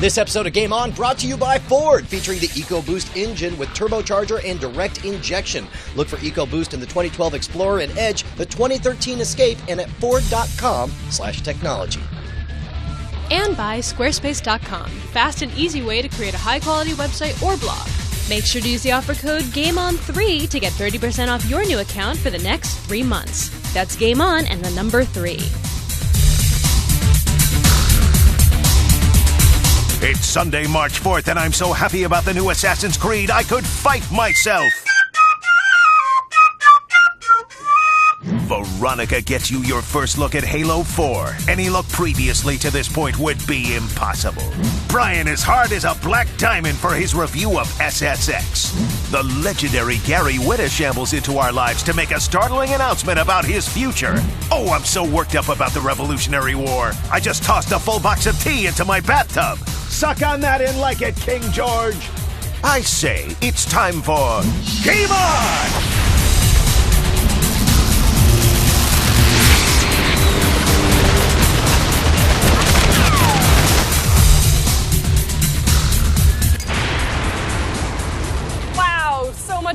This episode of Game On brought to you by Ford, featuring the EcoBoost engine with turbocharger and direct injection. Look for EcoBoost in the 2012 Explorer and Edge, the 2013 Escape, and at Ford.com/technology. And by Squarespace.com, fast and easy way to create a high-quality website or blog. Make sure to use the offer code GAMEON3 to get 30% off your new account for the next 3 months. That's Game On and the number 3. It's Sunday, March 4th, and I'm so happy about the new Assassin's Creed, I could fight myself. Veronica gets you your first look at Halo 4. Any look previously to this point would be impossible. Brian is hard as a black diamond for his review of SSX. The legendary Gary Whitta shambles into our lives to make a startling announcement about his future. Oh, I'm so worked up about the Revolutionary War. I just tossed a full box of tea into my bathtub. Suck on that and like it, King George. I say, it's time for Game On!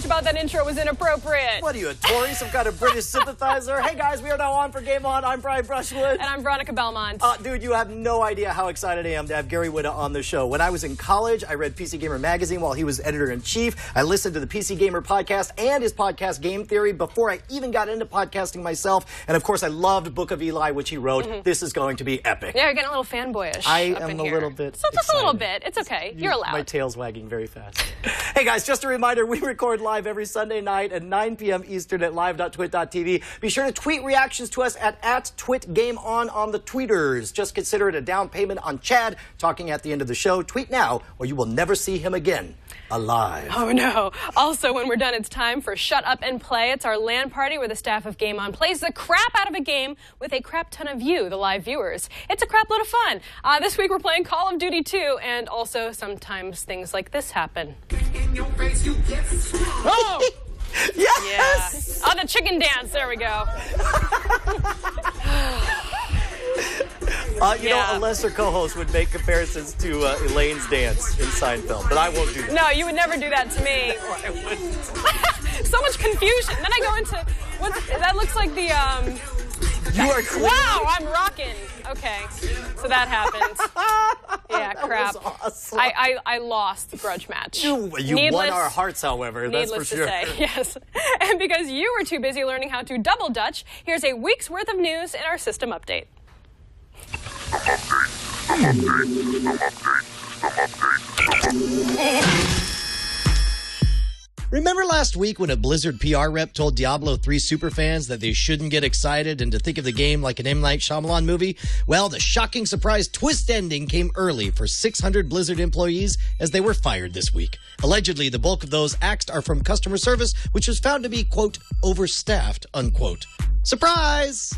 About that intro was inappropriate. What are you, a Tory, some kind of British sympathizer? Hey guys, we are now on for Game On. I'm Brian Brushwood. And I'm Veronica Belmont. Dude, you have no idea how excited I am to have Gary Whitta on the show. When I was in college, I read PC Gamer magazine while he was editor-in-chief. I listened to the PC Gamer podcast and his podcast Game Theory before I even got into podcasting myself. And of course, I loved Book of Eli, which he wrote. Mm-hmm. This is going to be epic. Yeah, you're getting a little fanboyish. I am a little bit So just a little bit. It's okay. You're allowed. My tail's wagging very fast. Hey guys, just a reminder, we record live every Sunday night at 9 p.m. Eastern at live.twit.tv. Be sure to tweet reactions to us at @TwitGameOn on the tweeters. Just consider it a down payment on Chad talking at the end of the show. Tweet now, or you will never see him again alive. Oh no. Also, when we're done, it's time for Shut Up and Play. It's our LAN party where the staff of Game On plays the crap out of a game with a crap ton of you, the live viewers. It's a crap load of fun. This week we're playing Call of Duty 2, and also sometimes things like this happen. Oh! Yes! Yeah. Oh, the chicken dance. There we go. You know, a lesser co-host would make comparisons to Elaine's dance in Seinfeld, but I won't do that. No, you would never do that to me. I wouldn't. So much confusion. Then I go into, that looks like the, You are clearly... Wow, I'm rocking. Okay, so that happened. Yeah, crap. That was awesome. I lost the grudge match. You won our hearts, however, that's for sure. Needless to say, yes. And because you were too busy learning how to double Dutch, here's a week's worth of news in our system update. Remember last week when a Blizzard PR rep told Diablo 3 superfans that they shouldn't get excited and to think of the game like an M. Night Shyamalan movie? Well, the shocking surprise twist ending came early for 600 Blizzard employees as they were fired this week. Allegedly, the bulk of those axed are from customer service, which was found to be, quote, overstaffed, unquote. Surprise!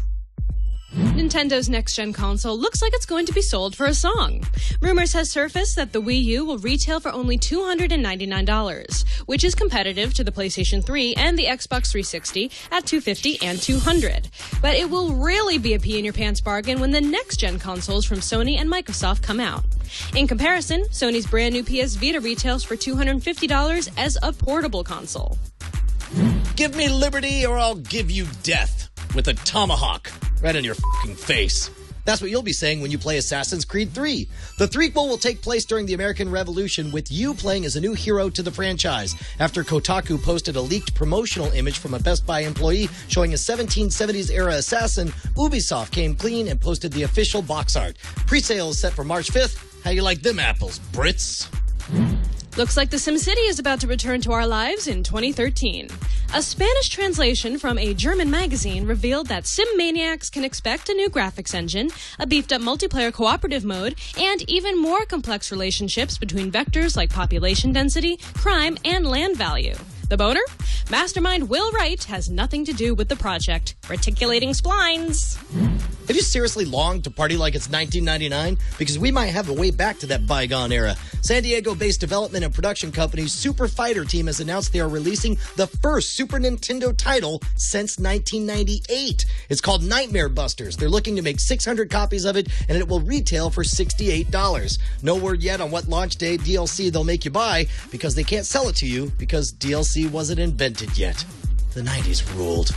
Nintendo's next-gen console looks like it's going to be sold for a song. Rumors has surfaced that the Wii U will retail for only $299, which is competitive to the PlayStation 3 and the Xbox 360 at $250 and $200. But it will really be a pee-in-your-pants bargain when the next-gen consoles from Sony and Microsoft come out. In comparison, Sony's brand new PS Vita retails for $250 as a portable console. Give me liberty or I'll give you death with a tomahawk right in your fucking face. That's what you'll be saying when you play Assassin's Creed 3. The threequel will take place during the American Revolution, with you playing as a new hero to the franchise. After Kotaku posted a leaked promotional image from a Best Buy employee showing a 1770s-era assassin, Ubisoft came clean and posted the official box art. Pre-sale is set for March 5th. How you like them apples, Brits? Looks like The SimCity is about to return to our lives in 2013. A Spanish translation from a German magazine revealed that sim maniacs can expect a new graphics engine, a beefed-up multiplayer cooperative mode, and even more complex relationships between vectors like population density, crime, and land value. The boner? Mastermind Will Wright has nothing to do with the project. Reticulating splines. Have you seriously longed to party like it's 1999? Because we might have a way back to that bygone era. San Diego-based development and production company Super Fighter Team has announced they are releasing the first Super Nintendo title since 1998. It's called Nightmare Busters. They're looking to make 600 copies of it, and it will retail for $68. No word yet on what launch day DLC they'll make you buy, because they can't sell it to you because DLC wasn't invented yet. The 90s ruled.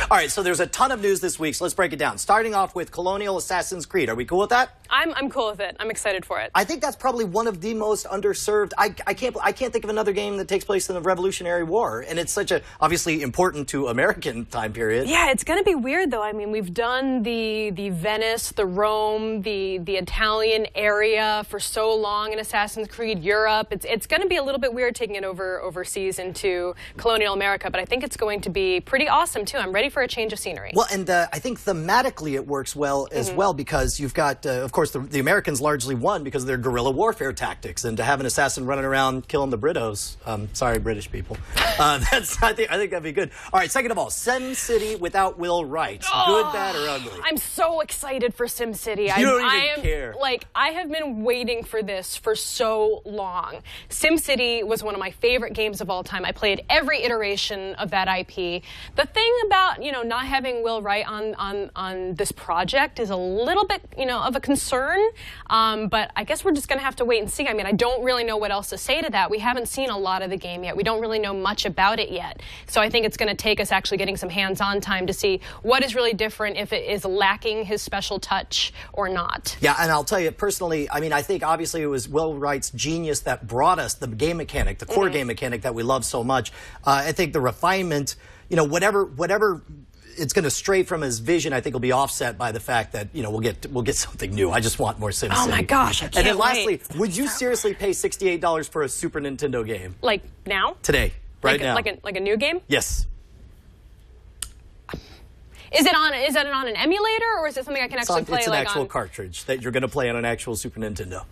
All right, so there's a ton of news this week, so let's break it down. Starting off with Colonial Assassin's Creed. Are we cool with that? I'm cool with it. I'm excited for it. I think that's probably one of the most underserved. I can't think of another game that takes place in the Revolutionary War, and it's such a obviously important to American time period. Yeah, it's going to be weird though. I mean, we've done the Venice, the Rome, the Italian area for so long in Assassin's Creed Europe. It's going to be a little bit weird taking it overseas into colonial America, but I think it's going to be pretty awesome too. I'm ready for a change of scenery. Well, and I think thematically it works well as well, because you've got, of course, the Americans largely won because of their guerrilla warfare tactics, and to have an assassin running around killing the Britos, sorry, British people, I think that'd be good. All right, second of all, Sim City without Will Wright. Good, bad, or ugly? I'm so excited for Sim City. You don't even care. Like, I have been waiting for this for so long. Sim City was one of my favorite games of all time. I played every iteration of that IP. The thing about, not having Will Wright on this project is a little bit, of a concern. But I guess we're just going to have to wait and see. I mean, I don't really know what else to say to that. We haven't seen a lot of the game yet. We don't really know much about it yet. So I think it's going to take us actually getting some hands-on time to see what is really different, if it is lacking his special touch or not. Yeah, and I'll tell you personally, I mean, I think obviously it was Will Wright's genius that brought us the game mechanic, the core game mechanic that we love so much. I think the refinement, whatever it's going to stray from his vision, I think will be offset by the fact that, we'll get something new. I just want more Sim City. Oh my gosh, I can't And then lastly, wait. would you seriously pay $68 for a Super Nintendo game? Like now? Today, right now. Like a new game? Yes. Is it on an emulator, or is it something I can actually play? It's an actual cartridge that you're going to play on an actual Super Nintendo.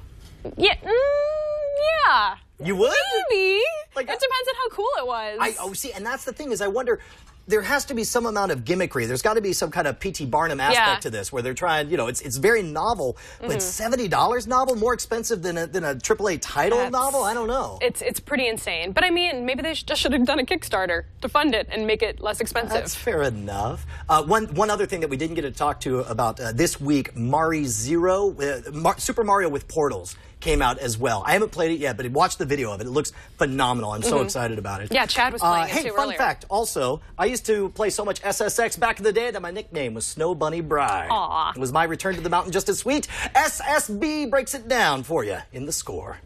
Yeah. Yeah. You would? Maybe. It Like, depends on how cool it was. See, and that's the thing is I wonder, there has to be some amount of gimmickry. There's got to be some kind of P.T. Barnum aspect to this, where they're trying, it's very novel, but $70 novel, more expensive than a AAA title novel? I don't know. It's pretty insane. But I mean, maybe they just should have done a Kickstarter to fund it and make it less expensive. That's fair enough. One other thing that we didn't get to talk to about this week, Super Mario with Portals came out as well. I haven't played it yet, but I watched the video of it. It looks phenomenal. I'm so excited about it. Yeah, Chad was playing it Hey, too fun earlier. fact, also, I used to play so much SSX back in the day that my nickname was Snow Bunny Bride. Aw. It was my return to the mountain just as sweet. SSB breaks it down for you in the score.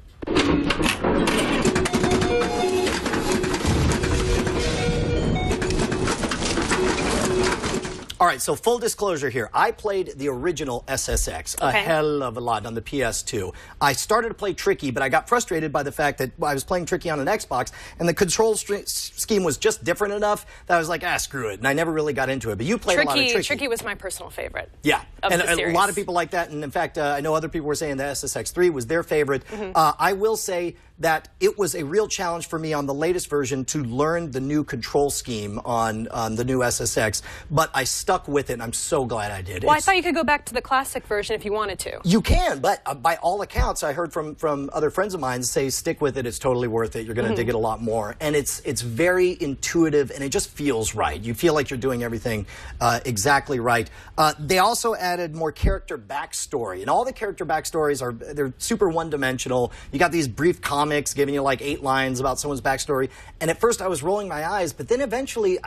All right, so full disclosure here. I played the original SSX a hell of a lot on the PS2. I started to play Tricky, but I got frustrated by the fact that I was playing Tricky on an Xbox, and the control scheme was just different enough that I was like, screw it. And I never really got into it. But you played a lot of Tricky. Tricky was my personal favorite. Yeah, and a lot of people like that. And in fact, I know other people were saying that SSX3 was their favorite. I will say that it was a real challenge for me on the latest version to learn the new control scheme on the new SSX, but I stuck with it, and I'm so glad I did. Well, I thought you could go back to the classic version if you wanted to. You can, but by all accounts, I heard from other friends of mine say, stick with it, it's totally worth it, you're going to dig it a lot more. And it's very intuitive, and it just feels right. You feel like you're doing everything exactly right. They also added more character backstory, and all the character backstories they're super one-dimensional. You got these brief comments giving you like 8 lines about someone's backstory. And at first I was rolling my eyes, but then eventually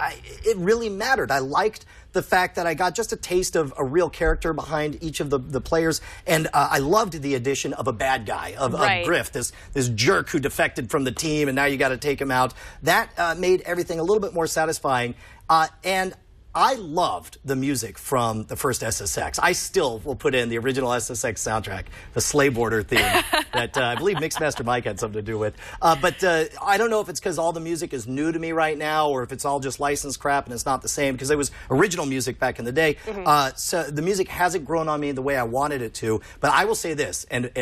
it really mattered. I liked the fact that I got just a taste of a real character behind each of the players. And I loved the addition of a bad guy, of Griff, this jerk who defected from the team, and now you got to take him out. That made everything a little bit more satisfying. And I loved the music from the first SSX. I still will put in the original SSX soundtrack, the Slave Border theme that I believe Mixmaster Mike had something to do with. But I don't know if it's because all the music is new to me right now, or if it's all just licensed crap and it's not the same, because it was original music back in the day. So the music hasn't grown on me the way I wanted it to. But I will say this, and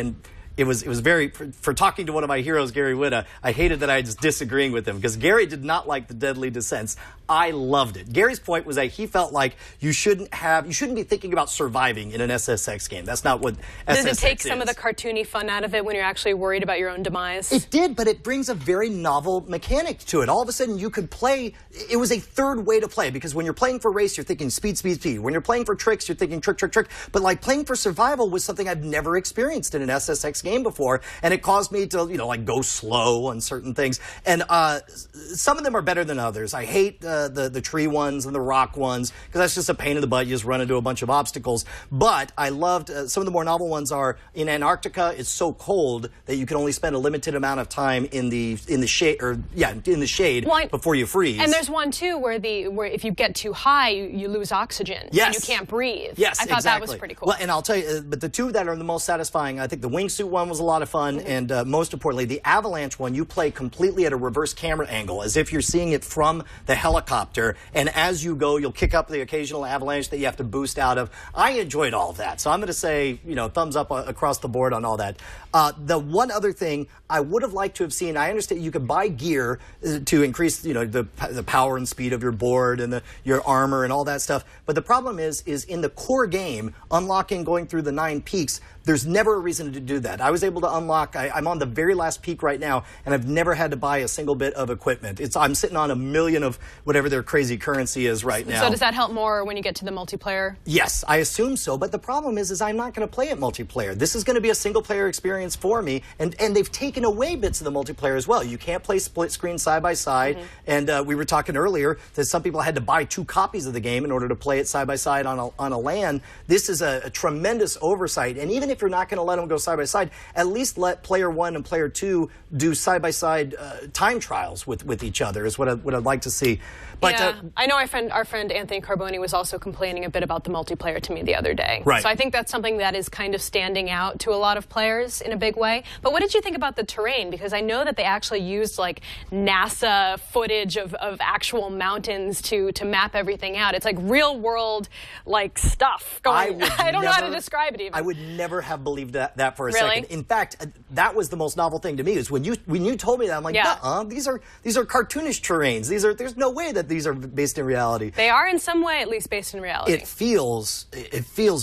it was very, for talking to one of my heroes, Gary Whitta, I hated that I was disagreeing with him, because Gary did not like the Deadly Descents. I loved it. Gary's point was that he felt like you shouldn't be thinking about surviving in an SSX game. That's not what SSX is. Does it take some of the cartoony fun out of it when you're actually worried about your own demise? It did, but it brings a very novel mechanic to it. All of a sudden, you could play. It was a third way to play, because when you're playing for race, you're thinking speed, speed, speed. When you're playing for tricks, you're thinking trick, trick, trick. But like playing for survival was something I've never experienced in an SSX game before, and it caused me to, like go slow on certain things. And some of them are better than others. I hate the tree ones and the rock ones, because that's just a pain in the butt. You just run into a bunch of obstacles. But I loved some of the more novel ones. Are in Antarctica, it's so cold that you can only spend a limited amount of time in the shade, before you freeze. And there's one too where if you get too high, you lose oxygen. Yes. And you can't breathe. Yes, I thought exactly. that was pretty cool. Well, and I'll tell you, but the two that are the most satisfying, I think the wingsuit one was a lot of fun, and most importantly, the avalanche one, you play completely at a reverse camera angle, as if you're seeing it from the helicopter, and as you go, you'll kick up the occasional avalanche that you have to boost out of. I enjoyed all of that, so I'm going to say, thumbs up across the board on all that. The one other thing I would have liked to have seen, I understand you can buy gear to increase, the power and speed of your board and your armor and all that stuff, but the problem is in the core game, unlocking, going through the 9 peaks, there's never a reason to do that. I was able to unlock, I'm on the very last peak right now, and I've never had to buy a single bit of equipment. I'm sitting on 1 million of whatever their crazy currency is right now. So does that help more when you get to the multiplayer? Yes, I assume so, but the problem is I'm not going to play it multiplayer. This is going to be a single-player experience for me, and they've taken away bits of the multiplayer as well. You can't play split screen side-by-side, and we were talking earlier that some people had to buy 2 copies of the game in order to play it side-by-side on a LAN. This is a tremendous oversight, and even if you're not going to let them go side-by-side, at least let player 1 and player 2 do side-by-side time trials with each other is what I'd like to see. But yeah, I know our friend Anthony Carboni was also complaining a bit about the multiplayer to me the other day. Right. So I think that's something that is kind of standing out to a lot of players in a big way. But what did you think about the terrain? Because I know that they actually used like NASA footage of actual mountains to map everything out. It's like real world like stuff going. I don't know how to describe it even. I would never have believed that for a Really? second. In fact, that was the most novel thing to me, is when you told me that, I'm like, these are cartoonish terrains. There's no way that these are based in reality. They are in some way at least based in reality. It feels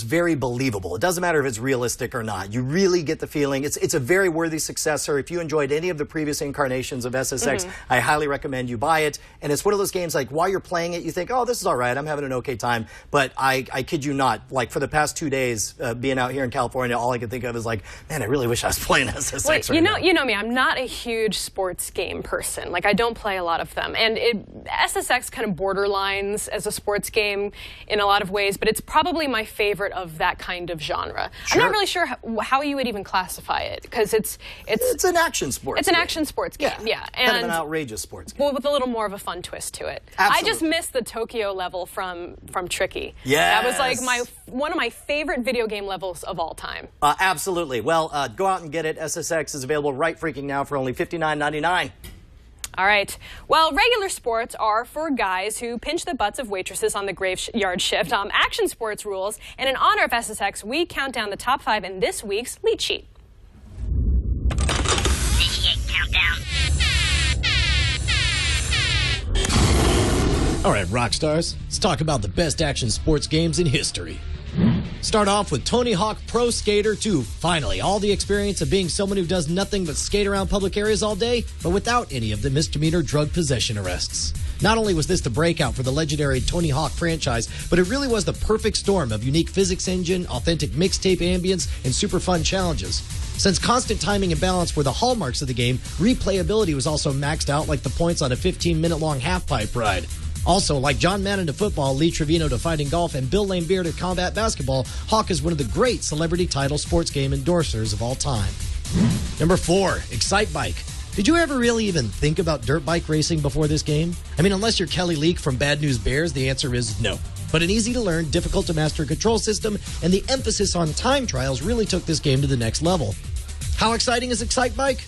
very believable. It doesn't matter if it's realistic or not. You really get the feeling. It's a very worthy successor. If you enjoyed any of the previous incarnations of SSX, I highly recommend you buy it. And it's one of those games like while you're playing it, you think, oh, this is all right. I'm having an okay time. But I kid you not, like for the past 2 days being out here in California, all I could think of is like, man, I really wish I was playing SSX right now. You know me, I'm not a huge sports game person. Like I don't play a lot of them. And SSX kind of borderlines as a sports game in a lot of ways, but it's probably my favorite of that kind of genre. Sure. I'm not really sure how you would even classify it, because it's an action sports. It's an action sports game, yeah. And kind of an outrageous sports game. Well, with a little more of a fun twist to it. Absolutely. I just missed the Tokyo level from Tricky. Yes. That was like one of my favorite video game levels of all time. Absolutely. Well, go out and get it. SSX is available right freaking now for only $59.99. All right. Well, regular sports are for guys who pinch the butts of waitresses on the graveyard shift. Action sports rules. And in honor of SSX, we count down the top 5 in this week's lead sheet. Initiate countdown. All right, rock stars, let's talk about the best action sports games in history. Start off with Tony Hawk Pro Skater 2. Finally, all the experience of being someone who does nothing but skate around public areas all day, but without any of the misdemeanor drug possession arrests. Not only was this the breakout for the legendary Tony Hawk franchise, but it really was the perfect storm of unique physics engine, authentic mixtape ambience, and super fun challenges. Since constant timing and balance were the hallmarks of the game, replayability was also maxed out like the points on a 15-minute-long half-pipe ride. Also, like John Madden to football, Lee Trevino to fighting golf, and Bill Laimbeer to combat basketball, Hawk is one of the great celebrity title sports game endorsers of all time. Number 4, Excite Bike. Did you ever really even think about dirt bike racing before this game? I mean, unless you're Kelly Leak from Bad News Bears, the answer is no. But an easy-to-learn, difficult-to-master control system and the emphasis on time trials really took this game to the next level. How exciting is Excite Bike?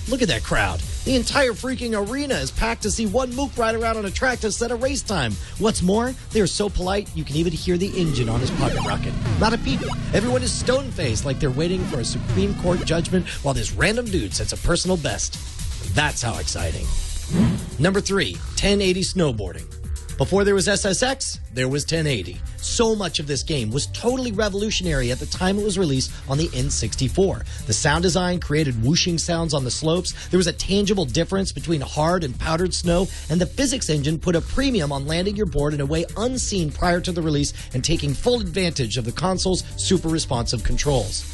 Look at that crowd. The entire freaking arena is packed to see one mook ride around on a track to set a race time. What's more, they are so polite you can even hear the engine on his pocket rocket. Not a peep. Everyone is stone-faced like they're waiting for a Supreme Court judgment while this random dude sets a personal best. That's how exciting. Number 3, 1080 snowboarding. Before there was SSX, there was 1080. So much of this game was totally revolutionary at the time it was released on the N64. The sound design created whooshing sounds on the slopes. There was a tangible difference between hard and powdered snow, and the physics engine put a premium on landing your board in a way unseen prior to the release and taking full advantage of the console's super responsive controls.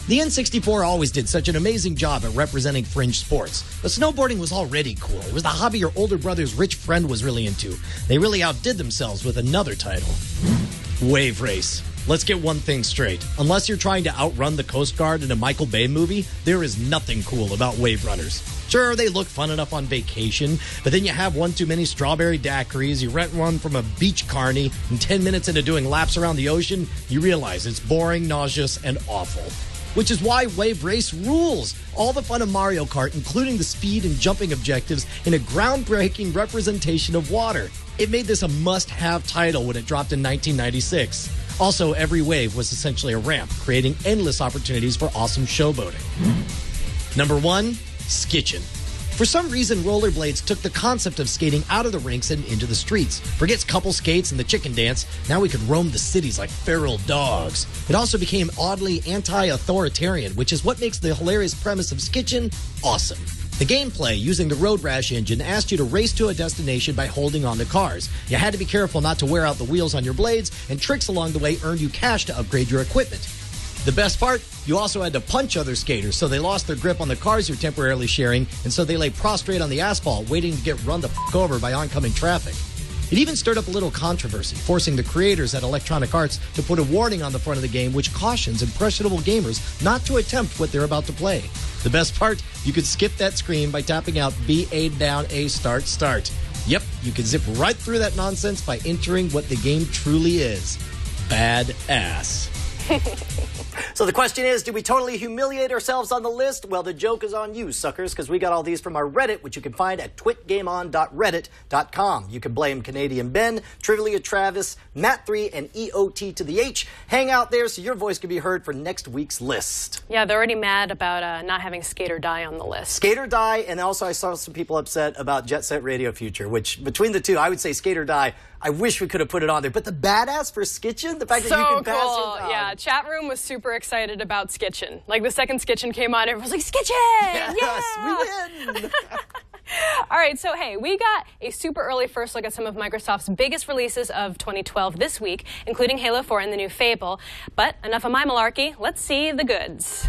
The N64 always did such an amazing job at representing fringe sports. But snowboarding was already cool. It was the hobby your older brother's rich friend was really into. They really outdid themselves with another title. Wave Race. Let's get one thing straight. Unless you're trying to outrun the Coast Guard in a Michael Bay movie, there is nothing cool about wave runners. Sure, they look fun enough on vacation, but then you have one too many strawberry daiquiris, you rent one from a beach carny, and 10 minutes into doing laps around the ocean, you realize it's boring, nauseous, and awful. Which is why Wave Race rules. All the fun of Mario Kart, including the speed and jumping objectives, in a groundbreaking representation of water. It made this a must-have title when it dropped in 1996. Also, every wave was essentially a ramp, creating endless opportunities for awesome showboating. Number 1, Skitchin'. For some reason, rollerblades took the concept of skating out of the rinks and into the streets. Forget couple skates and the chicken dance, now we could roam the cities like feral dogs. It also became oddly anti-authoritarian, which is what makes the hilarious premise of Skitchin' awesome. The gameplay, using the Road Rash engine, asked you to race to a destination by holding onto cars. You had to be careful not to wear out the wheels on your blades, and tricks along the way earned you cash to upgrade your equipment. The best part, you also had to punch other skaters, so they lost their grip on the cars you're temporarily sharing, and so they lay prostrate on the asphalt, waiting to get run the f*** over by oncoming traffic. It even stirred up a little controversy, forcing the creators at Electronic Arts to put a warning on the front of the game which cautions impressionable gamers not to attempt what they're about to play. The best part, you could skip that screen by tapping out B-A down A start start. Yep, you can zip right through that nonsense by entering what the game truly is. Badass. So the question is, do we totally humiliate ourselves on the list? Well, the joke is on you, suckers, because we got all these from our Reddit, which you can find at twitgameon.reddit.com. You can blame Canadian Ben, Trivia Travis, Matt3, and EOT to the H. Hang out there so your voice can be heard for next week's list. Yeah, they're already mad about not having Skate or Die on the list. Skate or Die, and also I saw some people upset about Jet Set Radio Future, which between the two, I would say Skate or Die. I wish we could have put it on there. But the badass for Skitchin', the fact that you can pass your dog. Yeah, chat room was super excited about Skitchin'. Like the second Skitchin' came on, everyone was like, Skitchin'! Yes, we win! All right, so hey, we got a super early first look at some of Microsoft's biggest releases of 2012 this week, including Halo 4 and the new Fable. But enough of my malarkey, let's see the goods.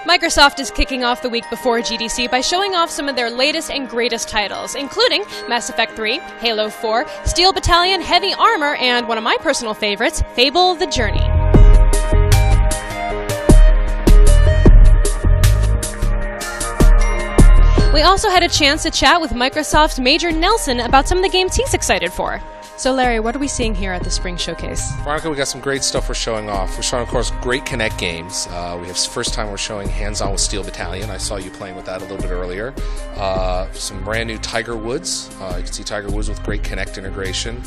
Microsoft is kicking off the week before GDC by showing off some of their latest and greatest titles, including Mass Effect 3, Halo 4, Steel Battalion, Heavy Armor, and one of my personal favorites, Fable: The Journey. We also had a chance to chat with Microsoft's Major Nelson about some of the games he's excited for. So, Larry, what are we seeing here at the Spring Showcase? Veronica, we got some great stuff we're showing off. We're showing, of course, great Kinect games. We have first time we're showing hands-on with Steel Battalion. I saw you playing with that a little bit earlier. Some brand new Tiger Woods. You can see Tiger Woods with great Kinect integration.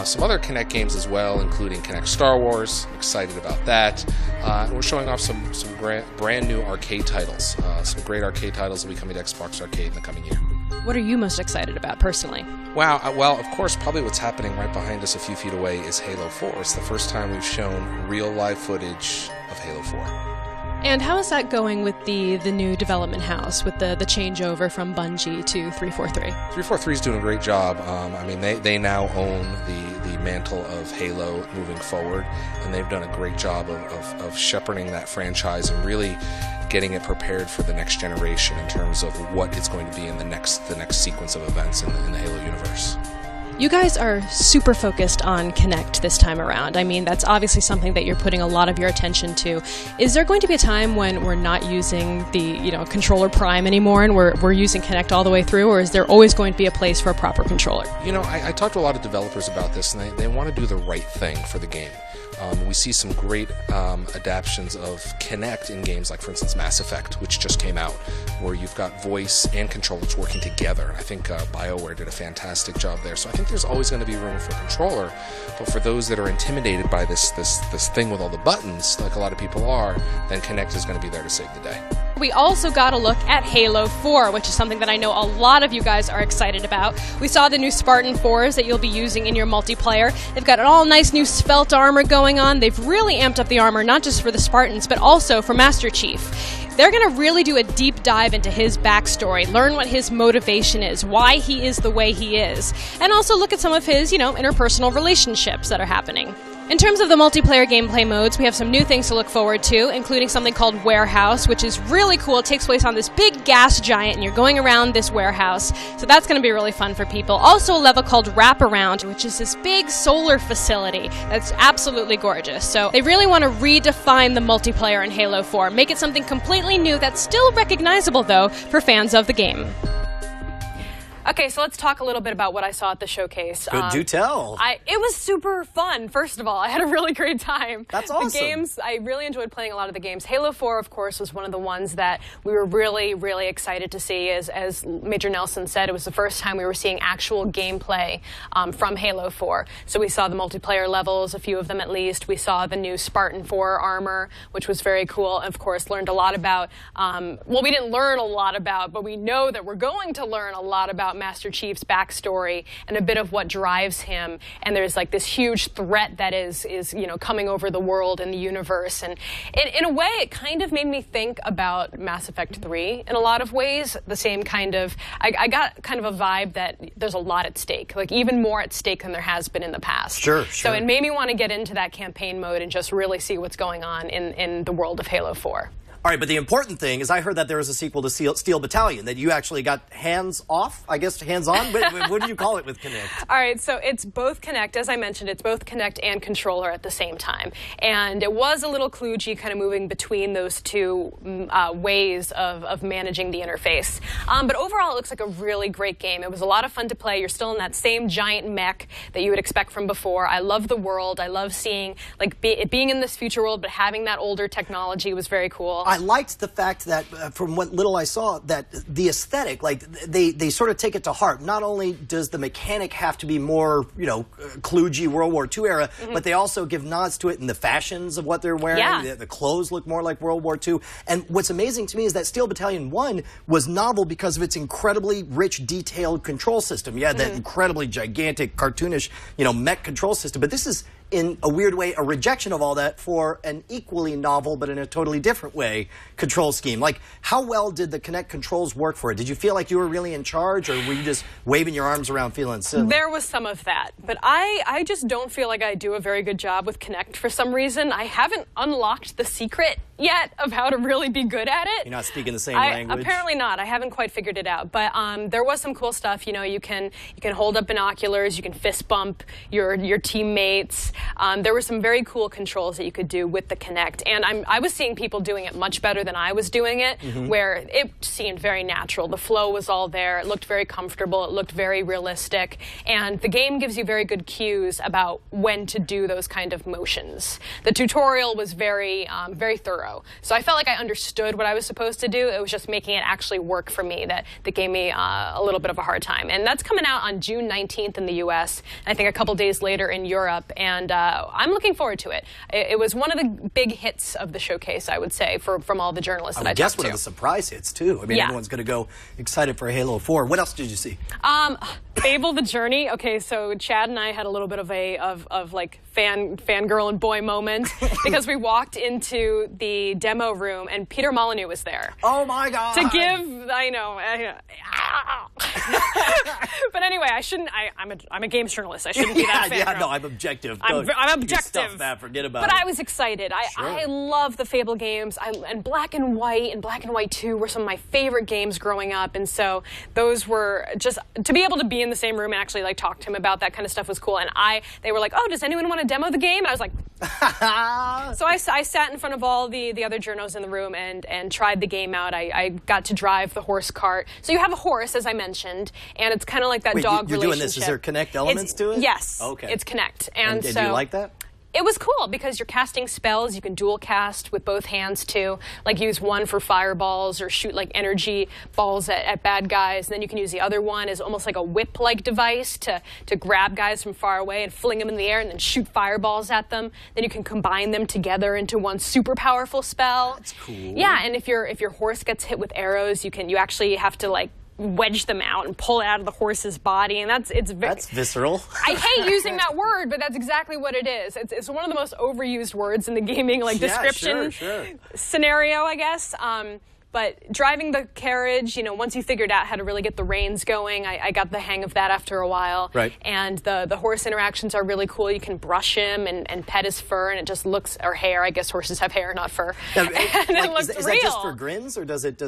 Some other Kinect games as well, including Kinect Star Wars. I'm excited about that. And we're showing off some brand new arcade titles. Some great arcade titles will be coming to Xbox Arcade in the coming year. What are you most excited about personally? Wow. Well, of course, probably what's happening right behind us a few feet away is Halo 4. It's the first time we've shown real live footage of Halo 4. And how is that going with the new development house, with the changeover from Bungie to 343? 343 is doing a great job. I mean, they now own the mantle of Halo moving forward, and they've done a great job of shepherding that franchise and really getting it prepared for the next generation in terms of what it's going to be in the next sequence of events in the Halo universe. You guys are super focused on Kinect this time around. I mean, that's obviously something that you're putting a lot of your attention to. Is there going to be a time when we're not using the controller prime anymore and we're using Kinect all the way through, or is there always going to be a place for a proper controller? I talked to a lot of developers about this, and they want to do the right thing for the game. We see some great adaptations of Kinect in games like, for instance, Mass Effect, which just came out, where you've got voice and controllers working together. I think BioWare did a fantastic job there. So I think think there's always going to be room for a controller, but for those that are intimidated by this thing with all the buttons, like a lot of people are, then Kinect is going to be there to save the day. We also got a look at Halo 4, which is something that I know a lot of you guys are excited about. We saw the new Spartan 4s that you'll be using in your multiplayer. They've got an all nice new svelte armor going on. They've really amped up the armor, not just for the Spartans, but also for Master Chief. They're going to really do a deep dive into his backstory, learn what his motivation is, why he is the way he is, and also look at some of his, interpersonal relationships that are happening. In terms of the multiplayer gameplay modes, we have some new things to look forward to, including something called Warehouse, which is really cool. It takes place on this big gas giant, and you're going around this warehouse. So that's going to be really fun for people. Also a level called Wraparound, which is this big solar facility that's absolutely gorgeous. So they really want to redefine the multiplayer in Halo 4, make it something completely new that's still recognizable, though, for fans of the game. Okay, so let's talk a little bit about what I saw at the showcase. Good, do tell. It was super fun, first of all. I had a really great time. That's awesome. The games, I really enjoyed playing a lot of the games. Halo 4, of course, was one of the ones that we were really, really excited to see. As Major Nelson said, it was the first time we were seeing actual gameplay from Halo 4. So we saw the multiplayer levels, a few of them at least. We saw the new Spartan 4 armor, which was very cool. Of course, learned a lot about, we didn't learn a lot about, but we know that we're going to learn a lot about Master Chief's backstory and a bit of what drives him. And there's like this huge threat that is coming over the world and the universe. And in a way, it kind of made me think about Mass Effect 3 in a lot of ways. The same kind of, I got kind of a vibe that there's a lot at stake, like even more at stake than there has been in the past. Sure. So it made me want to get into that campaign mode and just really see what's going on in the world of Halo 4. All right, but the important thing is I heard that there was a sequel to Steel Battalion, that you actually got hands-off, I guess hands-on? What do you call it with Kinect? All right, so it's both Kinect, as I mentioned, it's both Kinect and controller at the same time. And it was a little kludgy kind of moving between those two ways of managing the interface. But overall, it looks like a really great game. It was a lot of fun to play. You're still in that same giant mech that you would expect from before. I love the world. I love seeing, it being in this future world, but having that older technology was very cool. I liked the fact that, from what little I saw, that the aesthetic, they sort of take it to heart. Not only does the mechanic have to be more, kludgy World War II era, but they also give nods to it in the fashions of what they're wearing. Yeah. The clothes look more like World War II. And what's amazing to me is that Steel Battalion 1 was novel because of its incredibly rich, detailed control system. You had that incredibly gigantic, cartoonish, mech control system. But this is, in a weird way, a rejection of all that for an equally novel, but in a totally different way, control scheme. Like, how well did the Kinect controls work for it? Did you feel like you were really in charge, or were you just waving your arms around feeling silly? There was some of that, but I just don't feel like I do a very good job with Kinect for some reason. I haven't unlocked the secret yet of how to really be good at it. You're not speaking the same language? Apparently not. I haven't quite figured it out, but there was some cool stuff. You can hold up binoculars, you can fist bump your teammates. There were some very cool controls that you could do with the Kinect, and I was seeing people doing it much better than I was doing it, where it seemed very natural. The flow was all there. It looked very comfortable. It looked very realistic, and the game gives you very good cues about when to do those kind of motions. The tutorial was very thorough, so I felt like I understood what I was supposed to do. It was just making it actually work for me that gave me a little bit of a hard time, and that's coming out on June 19th in the U.S., and I think a couple days later in Europe, and I'm looking forward to it. It was one of the big hits of the showcase, I would say, from all the journalists that I talked to. I guess one of the surprise hits, too. I mean, everyone's going to go excited for Halo 4. What else did you see? Fable the Journey. Okay, so Chad and I had a little bit of fangirl and boy moment because we walked into the demo room and Peter Molyneux was there. Oh my God! To give, I know. But anyway, I shouldn't. I'm a games journalist. I shouldn't be that fangirl. Yeah, no, I'm objective. I'm objective. Stuff that, forget about it. But I was excited. I love the Fable games. And Black and White 2 were some of my favorite games growing up, and so those were just to be able to be in the same room and actually talk to him about that kind of stuff was cool. And they were like, "Oh, does anyone want to demo the game?" And I was like, so I sat in front of all the other journos in the room and tried the game out. I got to drive the horse cart. So you have a horse, as I mentioned, and it's kind of like that dog you're relationship. doing this. Is there Kinect elements to it? Yes. Okay. It's Kinect. And do you like that? It was cool because you're casting spells. You can dual cast with both hands too. Like use one for fireballs or shoot like energy balls at bad guys. And then you can use the other one as almost like a whip-like device to grab guys from far away and fling them in the air and then shoot fireballs at them. Then you can combine them together into one super powerful spell. That's cool. Yeah, and if your horse gets hit with arrows, you actually have to like wedge them out and pull it out of the horse's body, and that's visceral. I hate using that word, but that's exactly what it is. It's one of the most overused words in the gaming description scenario, I guess. But driving the carriage, once you figured out how to really get the reins going, I got the hang of that after a while. Right. And the horse interactions are really cool. You can brush him and pet his fur, and it just looks, or hair. I guess horses have hair, not fur. Now, and it looks is real. that just for grins, or does it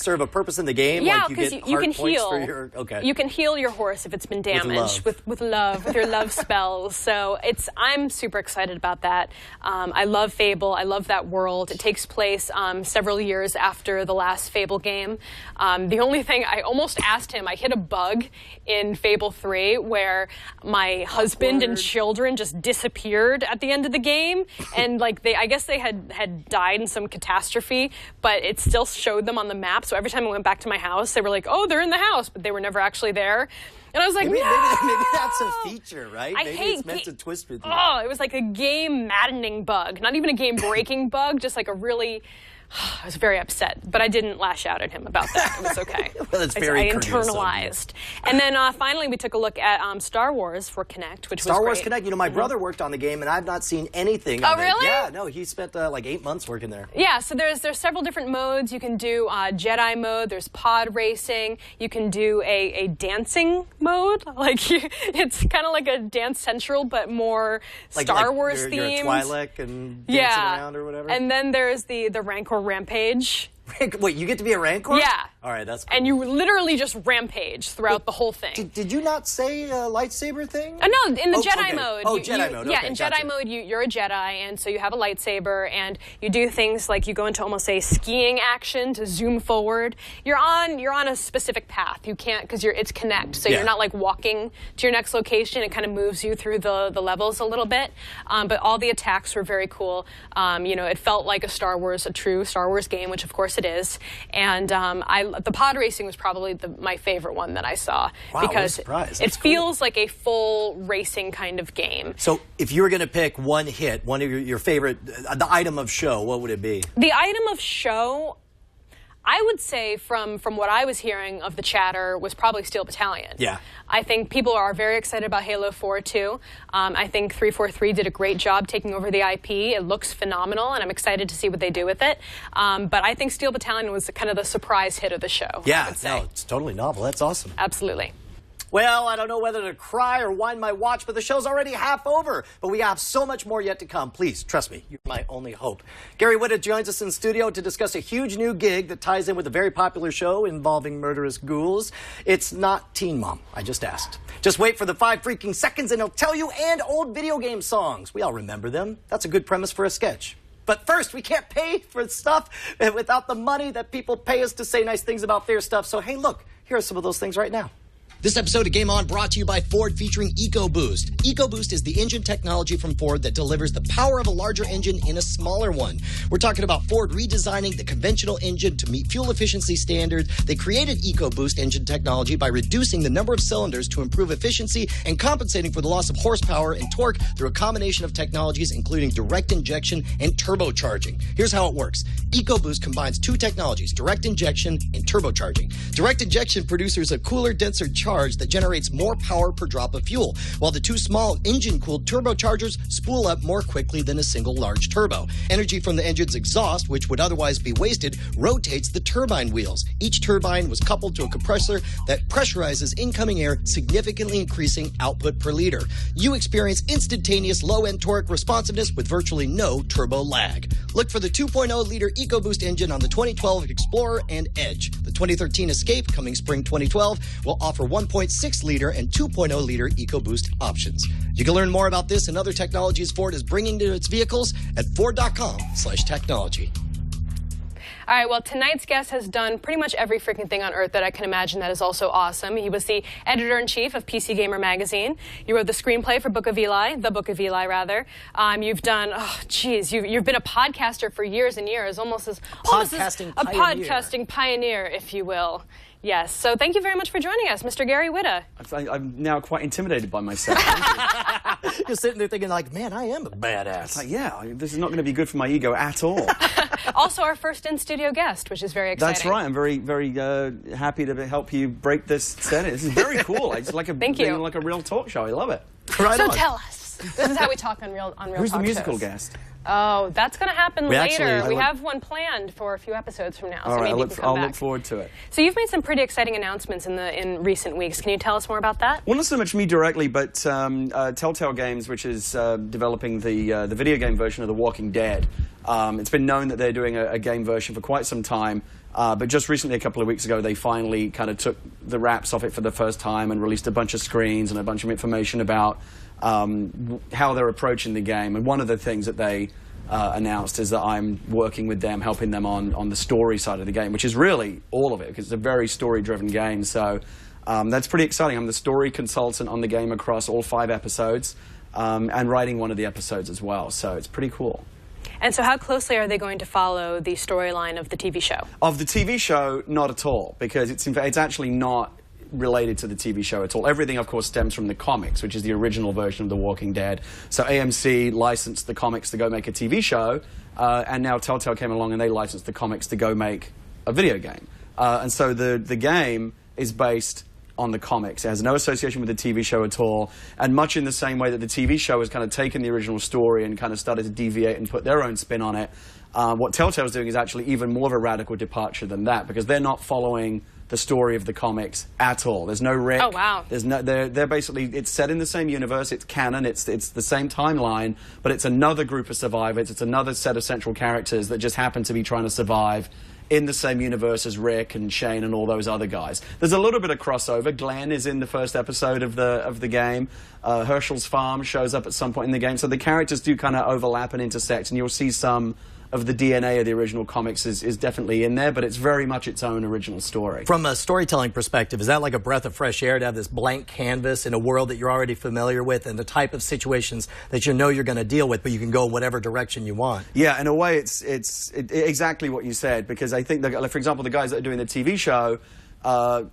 serve a purpose in the game? Yeah, like because you can points heal. For your, okay. You can heal your horse if it's been damaged with your love spells. So I'm super excited about that. I love Fable. I love that world. It takes place several years after the last Fable game. The only thing, I almost asked him, I hit a bug in Fable 3 where my husband and children just disappeared at the end of the game, and like I guess they had died in some catastrophe, but it still showed them on the map. So every time I went back to my house, they were like, "Oh, they're in the house," but they were never actually there. And I was like, maybe no! that's a feature, right? Maybe it's meant to twist with you. Oh, it was like a game maddening bug, not even a game breaking bug, just like a really. I was very upset, but I didn't lash out at him about that. It was okay. Well, it's very I internalized. And then finally, we took a look at Star Wars for Connect, which was great. Star Wars Connect. My brother worked on the game, and I've not seen anything of it. Really? Yeah, no, he spent like 8 months working there. Yeah, so there's several different modes. You can do Jedi mode. There's pod racing. You can do a dancing mode. It's kind of like a Dance Central, but more Star Wars themed. You're a Twi'lek and dancing around or whatever. And then there's the Rancor Rampage. Wait, you get to be a Rancor? Yeah. All right, that's cool. And you literally just rampage throughout the whole thing. Did you not say a lightsaber thing? No, in the Jedi mode. Jedi mode. Yeah, okay, in gotcha. Jedi mode, you're a Jedi, and so you have a lightsaber, and you do things like you go into almost a skiing action to zoom forward. You're on a specific path. You can't, because it's Connect, so you're not like walking to your next location. It kind of moves you through the levels a little bit. But all the attacks were very cool. It felt like a true Star Wars game, which of course it is. And the pod racing was probably my favorite one that I saw. Wow, because surprised. it feels like a full racing kind of game. So if you were going to pick one hit, one of your favorite, the item of show, what would it be? The item of show, I would say from what I was hearing of the chatter was probably Steel Battalion. Yeah. I think people are very excited about Halo 4 too. I think 343 did a great job taking over the IP. It looks phenomenal, and I'm excited to see what they do with it. But I think Steel Battalion was kind of the surprise hit of the show. Yeah, no, it's totally novel. That's awesome. Absolutely. Well, I don't know whether to cry or wind my watch, but the show's already half over. But we have so much more yet to come. Please, trust me, you're my only hope. Gary Whitta joins us in studio to discuss a huge new gig that ties in with a very popular show involving murderous ghouls. It's not Teen Mom, I just asked. Just wait for the 5 freaking seconds and he'll tell you, and old video game songs. We all remember them. That's a good premise for a sketch. But first, we can't pay for stuff without the money that people pay us to say nice things about their stuff. So, hey, look, here are some of those things right now. This episode of Game On brought to you by Ford, featuring EcoBoost. EcoBoost is the engine technology from Ford that delivers the power of a larger engine in a smaller one. We're talking about Ford redesigning the conventional engine to meet fuel efficiency standards. They created EcoBoost engine technology by reducing the number of cylinders to improve efficiency and compensating for the loss of horsepower and torque through a combination of technologies, including direct injection and turbocharging. Here's how it works. EcoBoost combines 2 technologies, direct injection and turbocharging. Direct injection produces a cooler, denser charge that generates more power per drop of fuel, while the 2 small engine-cooled turbochargers spool up more quickly than a single large turbo. Energy from the engine's exhaust, which would otherwise be wasted, rotates the turbine wheels. Each turbine was coupled to a compressor that pressurizes incoming air, significantly increasing output per liter. You experience instantaneous low-end torque responsiveness with virtually no turbo lag. Look for the 2.0-liter EcoBoost engine on the 2012 Explorer and Edge. The 2013 Escape, coming spring 2012, will offer 1.6-liter and 2.0-liter EcoBoost options. You can learn more about this and other technologies Ford is bringing to its vehicles at Ford.com/technology. All right, well, tonight's guest has done pretty much every freaking thing on earth that I can imagine that is also awesome. He was the editor-in-chief of PC Gamer magazine. You wrote the screenplay for Book of Eli, The Book of Eli, rather. You've done, you've been a podcaster for years and years, almost as a podcasting pioneer, if you will. Yes, so thank you very much for joining us, Mr. Gary Whitta. I'm now quite intimidated by myself. You're sitting there thinking like, man, I am a badass. It's like, yeah, this is not going to be good for my ego at all. Also our first in-studio guest, which is very exciting. That's right. I'm very, very happy to help you break this setting. This is very cool. It's like like a real talk show. I love it. Right so on. Tell us. This is how we talk on real Who's talk the musical shows. guest? Oh, that's going to happen later. We want- have one planned for a few episodes from now. All so right, maybe I'll back. look forward to it. So you've made some pretty exciting announcements in recent weeks. Can you tell us more about that? Well, not so much me directly, but Telltale Games, which is developing the video game version of The Walking Dead. It's been known that they're doing a game version for quite some time, but just recently, a couple of weeks ago, they finally kind of took the wraps off it for the first time and released a bunch of screens and a bunch of information about how they're approaching the game. And one of the things that they announced is that I'm working with them, helping them on the story side of the game, which is really all of it, because it's a very story-driven game. So that's pretty exciting. I'm the story consultant on the game across all 5 episodes, and writing one of the episodes as well. So it's pretty cool. And so how closely are they going to follow the storyline of the TV show? Of the TV show, not at all, because it's actually not related to the TV show at all. Everything, of course, stems from the comics, which is the original version of The Walking Dead. So AMC licensed the comics to go make a TV show, and now Telltale came along and they licensed the comics to go make a video game. And so the game is based on the comics. It has no association with the TV show at all, and much in the same way that the TV show has kind of taken the original story and kind of started to deviate and put their own spin on it, what Telltale's doing is actually even more of a radical departure than that, because they're not following the story of the comics at all. There's no Rick. Oh, wow. There's no. They're basically, it's set in the same universe. It's canon. It's the same timeline, but it's another group of survivors. It's another set of central characters that just happen to be trying to survive in the same universe as Rick and Shane and all those other guys. There's a little bit of crossover. Glenn is in the first episode of the game. Herschel's farm shows up at some point in the game. So the characters do kind of overlap and intersect, and you'll see some of the DNA of the original comics is definitely in there, but it's very much its own original story. From a storytelling perspective, is that like a breath of fresh air to have this blank canvas in a world that you're already familiar with and the type of situations that you know you're going to deal with, but you can go whatever direction you want? Yeah, in a way, it's exactly what you said, because I think, for example, the guys that are doing the TV show,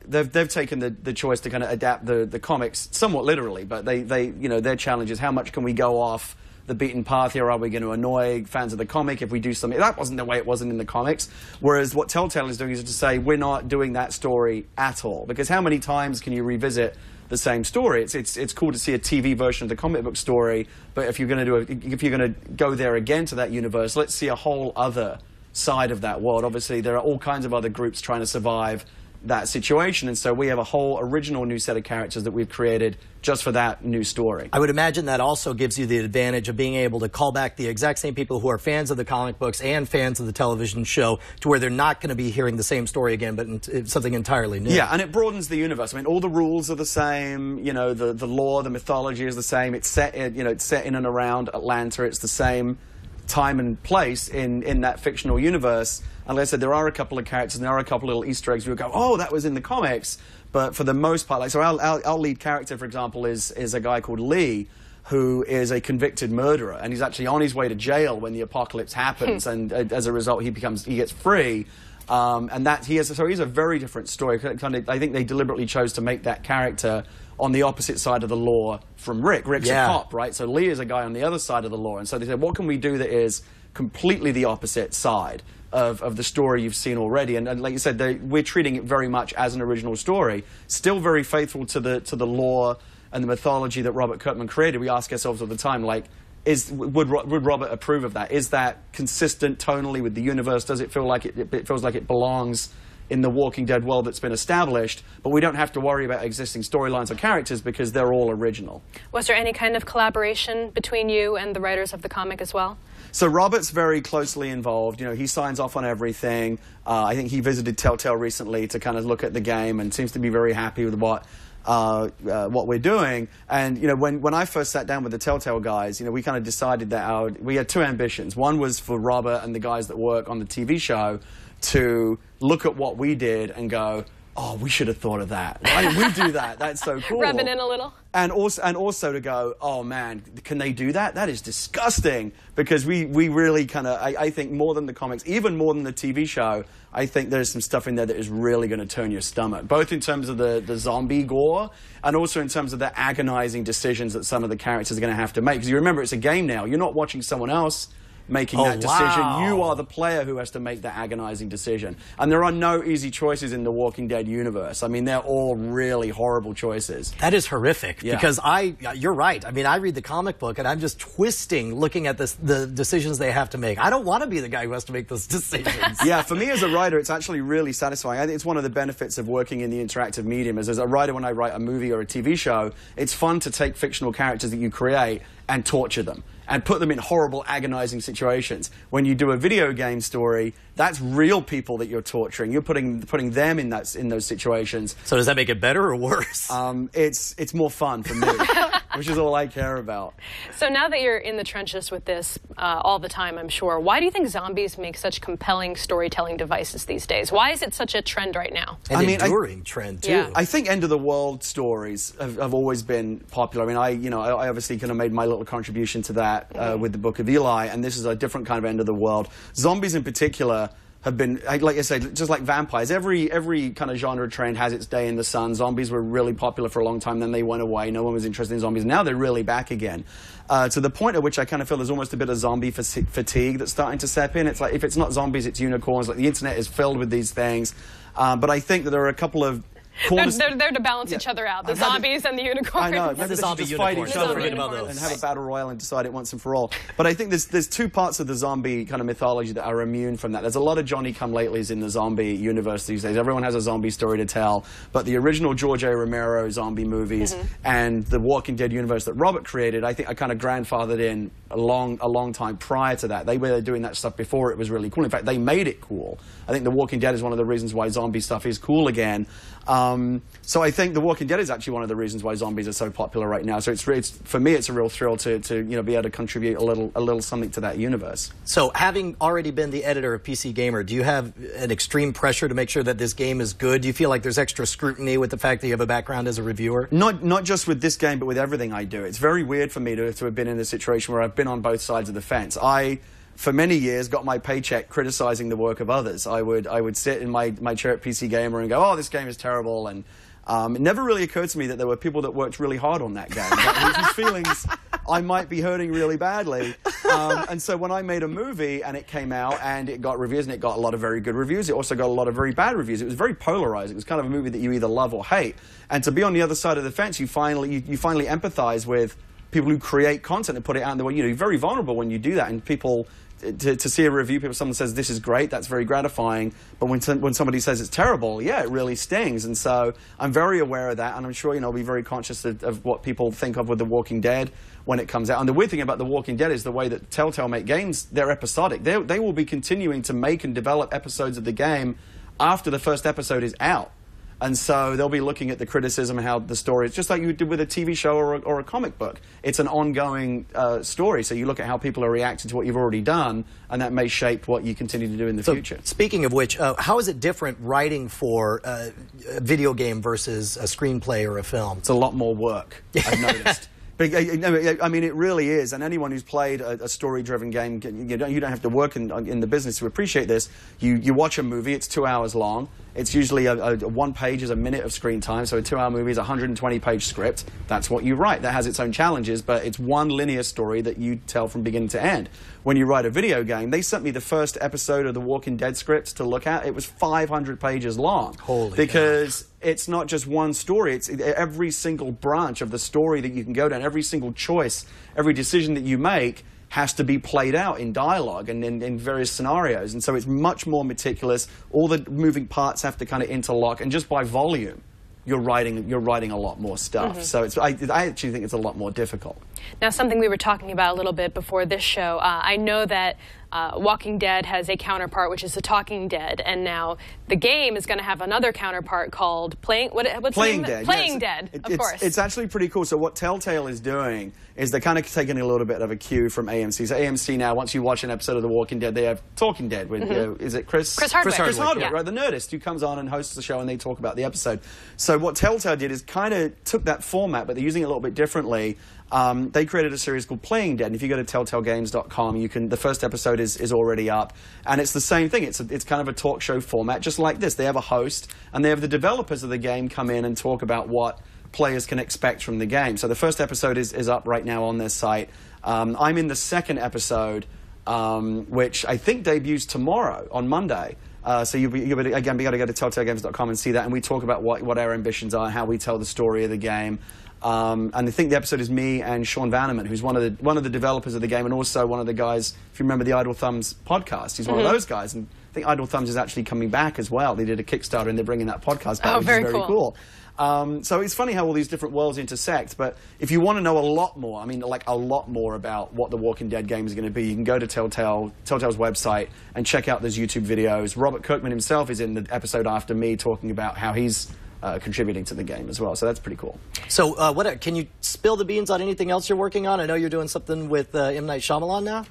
they've taken the choice to kind of adapt the comics somewhat literally, but their challenge is how much can we go off the beaten path here? Are we going to annoy fans of the comic if we do something? That wasn't the way it wasn't in the comics. Whereas what Telltale is doing is to say, we're not doing that story at all. Because how many times can you revisit the same story? It's cool to see a TV version of the comic book story, but if you're going to go there again to that universe, let's see a whole other side of that world. Obviously, there are all kinds of other groups trying to survive that situation, and so we have a whole original new set of characters that we've created just for that new story. I would imagine that also gives you the advantage of being able to call back the exact same people who are fans of the comic books and fans of the television show to where they're not going to be hearing the same story again, but something entirely new. Yeah, and it broadens the universe. I mean, all the rules are the same. You know, the lore, the mythology is the same. It's set in and around Atlanta. It's the same time and place in that fictional universe. And like I said, there are a couple of characters and there are a couple of little Easter eggs where you go, oh, that was in the comics. But for the most part, like, so our lead character, for example, is a guy called Lee, who is a convicted murderer, and he's actually on his way to jail when the apocalypse happens, and as a result, he gets free. And that he's a very different story. I think they deliberately chose to make that character on the opposite side of the law from Rick. Rick's a cop, right? So Lee is a guy on the other side of the law. And so they said, what can we do that is completely the opposite side of the story you've seen already? And like you said, we're treating it very much as an original story, still very faithful to the lore and the mythology that Robert Kirkman created. We ask ourselves all the time, like, would Robert approve of that? Is that consistent tonally with the universe? Does it feel like it feels like it belongs in the Walking Dead world that's been established, but we don't have to worry about existing storylines or characters because they're all original. Was there any kind of collaboration between you and the writers of the comic as well? So Robert's very closely involved. You know, he signs off on everything. I think he visited Telltale recently to kind of look at the game and seems to be very happy with what what we're doing. And you know, when I first sat down with the Telltale guys, you know, we kind of decided that we had two ambitions. One was for Robert and the guys that work on the TV show to look at what we did and go, oh, we should have thought of that. Why didn't we do that? That's so cool. Rubbing in a little. And also to go, oh man, can they do that? That is disgusting. Because we really kind of, I think more than the comics, even more than the TV show, I think there's some stuff in there that is really going to turn your stomach. Both in terms of the zombie gore and also in terms of the agonizing decisions that some of the characters are going to have to make. Because you remember, it's a game now. You're not watching someone else making that decision. Wow. You are the player who has to make that agonizing decision. And there are no easy choices in the Walking Dead universe. I mean, they're all really horrible choices. That is horrific, Yeah. because you're right. I mean, I read the comic book and I'm just twisting looking at the decisions they have to make. I don't want to be the guy who has to make those decisions. Yeah, for me as a writer, it's actually really satisfying. I think it's one of the benefits of working in the interactive medium. As a writer, when I write a movie or a TV show, it's fun to take fictional characters that you create and torture them and put them in horrible, agonizing situations. When you do a video game story, that's real people that you're torturing. You're putting them in those situations. So does that make it better or worse? It's more fun for me, which is all I care about. So now that you're in the trenches with this all the time, I'm sure, why do you think zombies make such compelling storytelling devices these days? Why is it such a trend right now? An enduring trend, too. Yeah. I think end-of-the-world stories have always been popular. I mean, I obviously kind of made my little contribution to that with the Book of Eli, and this is a different kind of end-of-the-world. Zombies in particular have been, like I said, just like vampires. Every kind of genre trend has its day in the sun. Zombies were really popular for a long time, then they went away. No one was interested in zombies. Now they're really back again. To the point at which I kind of feel there's almost a bit of zombie fatigue that's starting to step in. It's like, if it's not zombies, it's unicorns. Like, the internet is filled with these things. But I think that there are a couple of They're there to balance each other out, the zombies and the unicorns. I know. Maybe the zombie just fight each unicorns. other Forget about those. and have a battle royale and decide it once and for all. But I think there's two parts of the zombie kind of mythology that are immune from that. There's a lot of Johnny-come-latelys in the zombie universe these days. Everyone has a zombie story to tell. But the original George A. Romero zombie movies and the Walking Dead universe that Robert created, I think I kind of grandfathered in a long time prior to that. They were doing that stuff before it was really cool. In fact, they made it cool. I think The Walking Dead is one of the reasons why zombie stuff is cool again. So I think The Walking Dead is actually one of the reasons why zombies are so popular right now. So it's for me, it's a real thrill to be able to contribute a little something to that universe. So, having already been the editor of PC Gamer, do you have an extreme pressure to make sure that this game is good? Do you feel like there's extra scrutiny with the fact that you have a background as a reviewer? Not just with this game, but with everything I do. It's very weird for me to have been in a situation where I've been on both sides of the fence. I, for many years, got my paycheck criticizing the work of others. I would sit in my chair at PC Gamer and go, oh, this game is terrible, and it never really occurred to me that there were people that worked really hard on that game, whose feelings I might be hurting really badly. And so when I made a movie and it came out and it got reviews, and it got a lot of very good reviews, it also got a lot of very bad reviews. It was very polarizing. It was kind of a movie that you either love or hate. And to be on the other side of the fence, you finally empathize with people who create content and put it out in the way. You're very vulnerable when you do that, and people. To see a review, someone says this is great, that's very gratifying. But when somebody says it's terrible, yeah, it really stings. And so I'm very aware of that, and I'm sure I'll be very conscious of what people think of with The Walking Dead when it comes out. And the weird thing about The Walking Dead is the way that Telltale make games, they're episodic. They will be continuing to make and develop episodes of the game after the first episode is out. And so they'll be looking at the criticism and how the story is, just like you did with a TV show or a comic book. It's an ongoing story, so you look at how people are reacting to what you've already done, and that may shape what you continue to do in the future. Speaking of which, how is it different writing for a video game versus a screenplay or a film? It's a lot more work, I've noticed. But, I mean, it really is. And anyone who's played a story-driven game, you don't have to work in the business to appreciate this. You watch a movie, it's 2 hours long. It's usually one page is a minute of screen time, so a 2-hour movie is a 120-page script. That's what you write. That has its own challenges, but it's one linear story that you tell from beginning to end. When you write a video game, they sent me the first episode of The Walking Dead script to look at. It was 500 pages long. Holy because God. It's not just one story. It's every single branch of the story that you can go down, every single choice, every decision that you make has to be played out in dialogue and in various scenarios. And so it's much more meticulous. All the moving parts have to kind of interlock, and just by volume, you're writing a lot more stuff. So I actually think it's a lot more difficult. Now, something we were talking about a little bit before this show, I know that Walking Dead has a counterpart, which is The Talking Dead, and now the game is going to have another counterpart called Playing Dead. Playing Dead, of course. It's actually pretty cool. So what Telltale is doing is they're kind of taking a little bit of a cue from AMC. So AMC now, once you watch an episode of The Walking Dead, they have Talking Dead with, is it Chris Hardwick. Chris Hardwick, yeah. right? The Nerdist, who comes on and hosts the show and they talk about the episode. So what Telltale did is kind of took that format, but they're using it a little bit differently. They created a series called Playing Dead, and if you go to telltalegames.com, you can. The first episode is already up, and it's the same thing. It's kind of a talk show format, just like this. They have a host, and they have the developers of the game come in and talk about what players can expect from the game. So the first episode is up right now on their site. I'm in the second episode, which I think debuts tomorrow on Monday. So you've got to go to telltalegames.com and see that, and we talk about what our ambitions are, how we tell the story of the game. And I think the episode is me and Sean Vanneman, who's one of the developers of the game, and also one of the guys, if you remember the Idle Thumbs podcast, he's one of those guys. And I think Idle Thumbs is actually coming back as well. They did a Kickstarter and they're bringing that podcast back, which is very cool. So it's funny how all these different worlds intersect, but if you want to know a lot more, I mean, like a lot more about what the Walking Dead game is going to be, you can go to Telltale's website and check out those YouTube videos. Robert Kirkman himself is in the episode after me talking about how he's contributing to the game as well, so that's pretty cool. So can you spill the beans on anything else you're working on? I know you're doing something with M. Night Shyamalan now?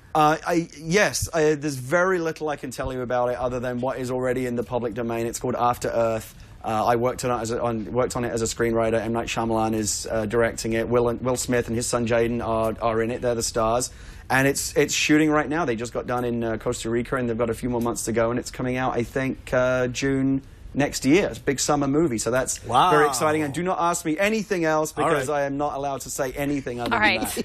Yes, there's very little I can tell you about it other than what is already in the public domain. It's called After Earth. I worked on it as a screenwriter. M. Night Shyamalan is directing it. Will Smith and his son Jaden are in it. They're the stars. And it's shooting right now. They just got done in Costa Rica, and they've got a few more months to go, and it's coming out, I think, June next year. It's a big summer movie, so that's very exciting. And do not ask me anything else, because I am not allowed to say anything other than that.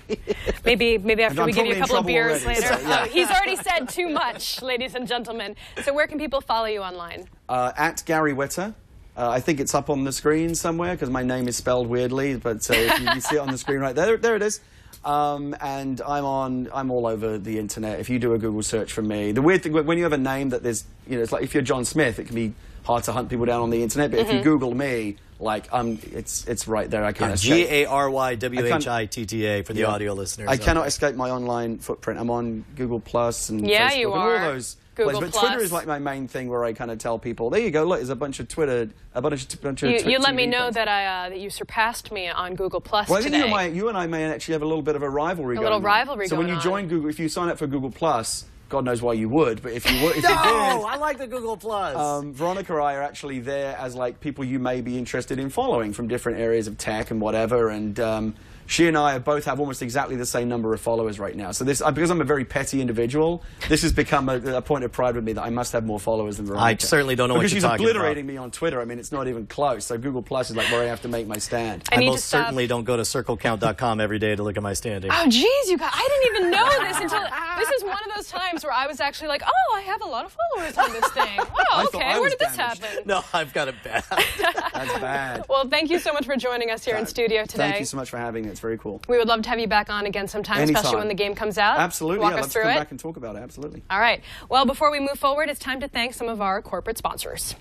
maybe after we give you a couple of beers already, later. so, yeah. He's already said too much, ladies and gentlemen. So where can people follow you online? At Gary Whitta. I think it's up on the screen somewhere, because my name is spelled weirdly, but if you see it on the screen right there, there it is. And I'm all over the internet. If you do a Google search for me, the weird thing, when you have a name that there's, it's like if you're John Smith, it can be hard to hunt people down on the internet, but if you Google me, like, it's right there. I can't escape. GARYWHITTA for the audio listeners. I cannot escape my online footprint. I'm on Google Plus and yeah, Facebook you and are. all those Google places. But Plus. Twitter is like my main thing, where I kind of tell people, there you go, look, there's a bunch of Twitter, You let me know that that you surpassed me on Google Plus today. today. I think you and I may actually have a little bit of a rivalry going on. A little rivalry going on. So when you join Google, if you sign up for Google Plus, God knows why you would, but if you did... I like the Google Plus. Veronica and I are actually there as, like, people you may be interested in following from different areas of tech and whatever, and she and I both have almost exactly the same number of followers right now. So this, because I'm a very petty individual, this has become a point of pride with me that I must have more followers than Veronica. I certainly don't know what you're talking about. Because she's obliterating me on Twitter. I mean, it's not even close. So Google Plus is like where I have to make my stand. I most certainly don't go to circlecount.com every day to look at my standing. Oh, geez, you guys, I didn't even know this until... This is one of those times where I was actually like, oh, I have a lot of followers on this thing. Oh, okay, where did this happen? No, I've got it bad. That's bad. Well, thank you so much for joining us here in studio today. Thank you so much for having me. It's very cool. We would love to have you back on again sometime, especially when the game comes out. Absolutely. Walk I'd us love to through come it. back and talk about it. Absolutely. All right. Well, before we move forward, it's time to thank some of our corporate sponsors.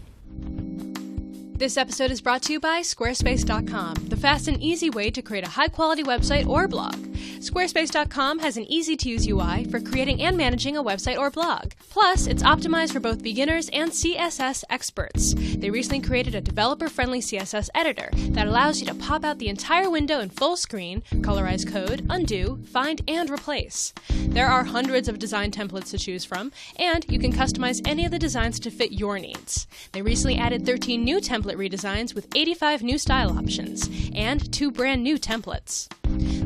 This episode is brought to you by Squarespace.com, the fast and easy way to create a high-quality website or blog. Squarespace.com has an easy-to-use UI for creating and managing a website or blog. Plus, it's optimized for both beginners and CSS experts. They recently created a developer-friendly CSS editor that allows you to pop out the entire window in full screen, colorize code, undo, find, and replace. There are hundreds of design templates to choose from, and you can customize any of the designs to fit your needs. They recently added 13 new templates redesigns with 85 new style options, and 2 brand new templates.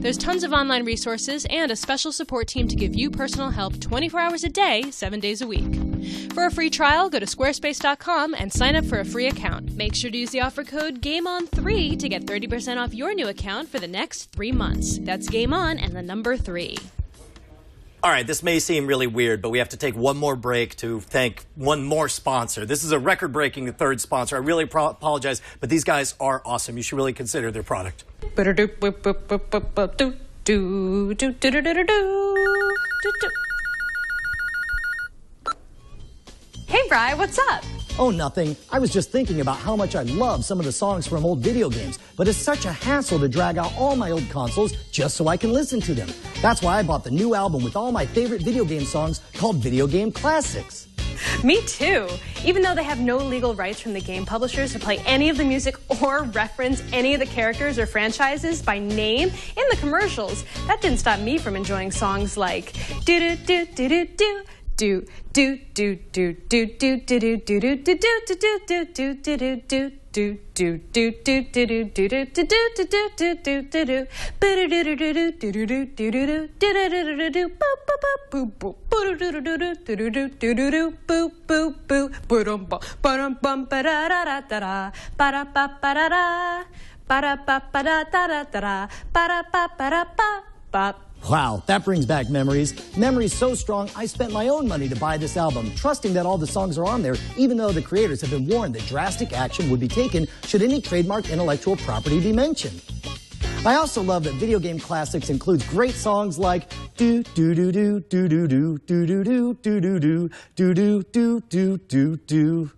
There's tons of online resources and a special support team to give you personal help 24 hours a day, 7 days a week. For a free trial, go to squarespace.com and sign up for a free account. Make sure to use the offer code GAMEON3 to get 30% off your new account for the next 3 months. That's Game On and the number 3. All right, this may seem really weird, but we have to take one more break to thank one more sponsor. This is a record-breaking third sponsor. I really apologize, but these guys are awesome. You should really consider their product. Hey, Bri, what's up? Oh, nothing. I was just thinking about how much I love some of the songs from old video games, but it's such a hassle to drag out all my old consoles just so I can listen to them. That's why I bought the new album with all my favorite video game songs called Video Game Classics. Me too. Even though they have no legal rights from the game publishers to play any of the music or reference any of the characters or franchises by name in the commercials, that didn't stop me from enjoying songs like do do do do do do. Do do do do do do do do do do do do do do do do do. Do do do do do do do do do do do do do do do. Do do do do do do do do do do do do do. Boop boop boop boop. Do do do do do do do do do. Boop boop boop. Ba-dum bum ba-dum bum ba-da da da da da. Ba-da ba ba-da da. Ba-da ba ba-da da da da. Ba-da ba ba-da ba ba. Wow, that brings back memories. Memories so strong, I spent my own money to buy this album, trusting that all the songs are on there, even though the creators have been warned that drastic action would be taken should any trademark intellectual property be mentioned. I also love that Video Game Classics includes great songs like do do do do do do do do do do do do do do do do do do.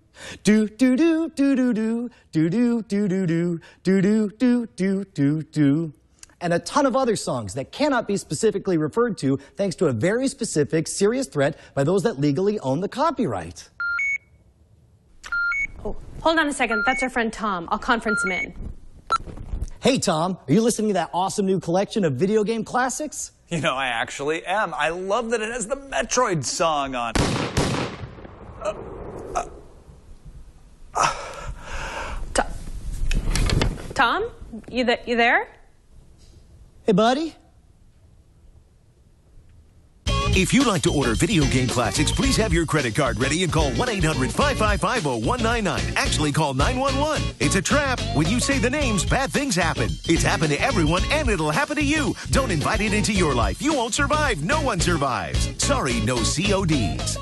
Do do do do do do do do do do do do do do do do. And a ton of other songs that cannot be specifically referred to thanks to a very specific, serious threat by those that legally own the copyright. Oh, hold on a second. That's our friend Tom. I'll conference him in. Hey, Tom, are you listening to that awesome new collection of video game classics? You know, I actually am. I love that it has the Metroid song on. Tom, you there? Hey, buddy. If you'd like to order Video Game Classics, please have your credit card ready and call 1-800-555-0199. Actually, call 911. It's a trap. When you say the names, bad things happen. It's happened to everyone, and it'll happen to you. Don't invite it into your life. You won't survive. No one survives. Sorry, no CODs.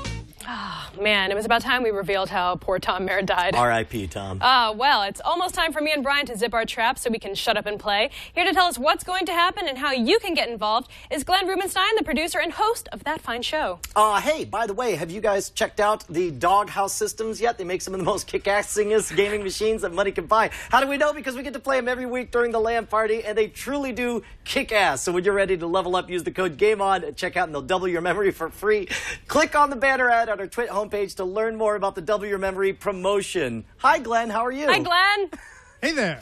Man, it was about time we revealed how poor Tom Mayer died. R.I.P., Tom. Well, it's almost time for me and Brian to zip our traps so we can shut up and play. Here to tell us what's going to happen and how you can get involved is Glenn Rubenstein, the producer and host of that fine show. Hey, by the way, have you guys checked out the Doghouse systems yet? They make some of the most kick-assingest gaming machines that money can buy. How do we know? Because we get to play them every week during the LAN party, and they truly do kick ass. So when you're ready to level up, use the code GAMEON and check out, and they'll double your memory for free. Click on the banner ad on our TWiT homepage to learn more about the Double Your Memory promotion. Hi, Glenn. How are you? Hi, Glenn. Hey there.